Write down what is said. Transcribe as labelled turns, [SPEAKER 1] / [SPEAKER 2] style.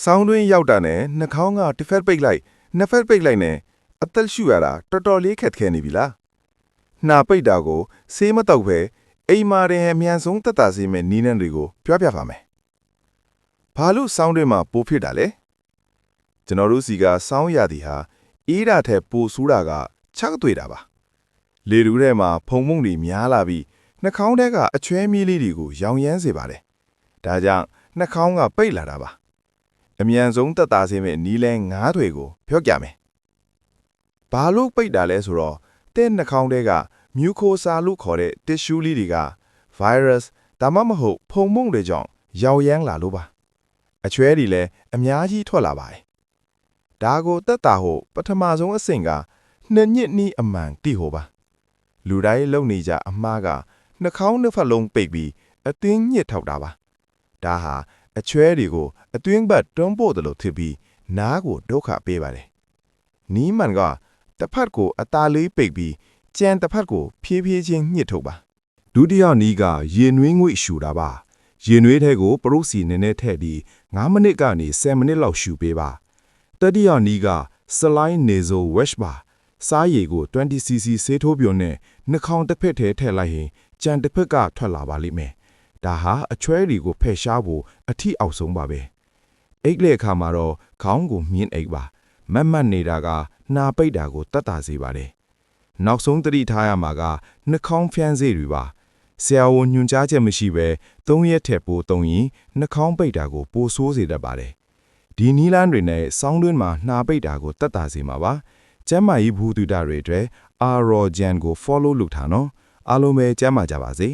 [SPEAKER 1] ဆောင်းတွင်းရောက်တာနဲ့နှာခေါင်းကတစ်ဖက်ပိတ်လိုက်နှစ်ဖက်ပိတ်လိုက်နဲ့အသက်ရှူရတာတော်တော်လေးခက်ခဲနေပြီလားနှာပိတ်တာကိုဆေးမတော့ပဲအိမ်မာရင်အမြန်ဆုံးတက်တာစေမဲ့နီးနှံတွေကိုပြောပြပါမယ်ဘာလို့ဆောင်းတွင်းမှာပိုဖြစ်တာလဲကျွန်တော်တို့စီကဆောင်းရသည်ဟာအေးတာထက်ပိုဆိုးတာကချက်တွေ့တာပါလေတူးထဲမှာဖုံဖုံတွေများလာပြီးနှာခေါင်းထဲကအချွဲမီးလေးတွေကိုရောင်ရမ်းစေပါတယ်ဒါကြောင့်နှာခေါင်းကပိတ်လာတာပါအမြန်ဆုံးတက်တာစေမဲ့နီးလဲ9တွေကိုပြောပြမယ်။ဘာလို့ပိတ်တာလဲဆိုတော့တဲ့နှာခေါင်းထဲကမြူကိုဆာလို့ခေါ်တဲ့တစ်ရှူးလေးတွေက virus ဒါမှမဟုတ်ဖုံမုံတွေကြောင့်ရောက်ရမ်းလာလို့ပါ။အချွဲတွေလည်းအများကြီးထွက်လာပါတယ်။ဒါကိုတက်တာဟုတ်ပထမဆုံးအဆင့်ကနှစ်ညစ်နီးအမှန်တိဟိုပါ။လူတိုင်းလုံနေကြအမှားကနှာခေါင်းနှစ်ဖက်လုံးပိတ်ပြီးအသင်းညစ်ထောက်တာပါ။ဒါဟာအချွဲတွေကိုအတွင်းဘက်တွန်းပို့တယ်လို့ထင်ပြီးနားကိုဒုက္ခပေးပါတယ်။နီးမှန်ကတစ်ဖက်ကိုအသားလေးပိတ်ပြီးကြံတစ်ဖက်ကိုဖြည်းဖြည်းချင်းညှစ်ထုတ်ပါ။ဒုတိယနီးကရေနွေးငွေ့ရှူတာပါ။ရေနွေးထဲကိုပရုစီနည်းနည်းထည့်ပြီး9မိနစ်ကနေ10မိနစ်လောက်ရှူပေးပါ။တတိယနီးက saline nasal wash ပါ။စားရည်ကို 20cc ဆေးထိုးပြုံနဲ့နှာခေါင်းတစ်ဖက်ထဲထည့်လိုက်ရင်ကြံတစ်ဖက်ကထွက်လာပါလိမ့်မယ်။ဒါဟာအချွဲတွေကိုဖယ်ရှားဖို့အထီအောက်ဆုံးပါပဲ။အိတ်လေအခါမှာတော့ခေါင်းကိုမြင့်အိတ်ပါမတ်မတ်နေတာကနှာပိတ်တာကိုတတ်တာစေပါတယ်နောက်ဆုံးသတိထားရမှာကနှာခေါင်းဖျန်းစေးတွေပါဆရာဝန်ညွှန်ကြားချက်မရှိဘဲ3ရက်ထက်ပိုသုံးရင်နှာခေါင်းပိတ်တာကိုပိုဆိုးစေတတ်ပါတယ်ဒီနီးလန်းတွေနဲ့စောင်းတွင်းမှာနှာပိတ်တာကိုတတ်တာစေမှာပါကျမ်းမာရေးဘူးတူတာတွေအတွက်အာရောဂျန်ကို follow လုပ်ထားနော်အားလုံးပဲကျမ်းမာကြပါစေ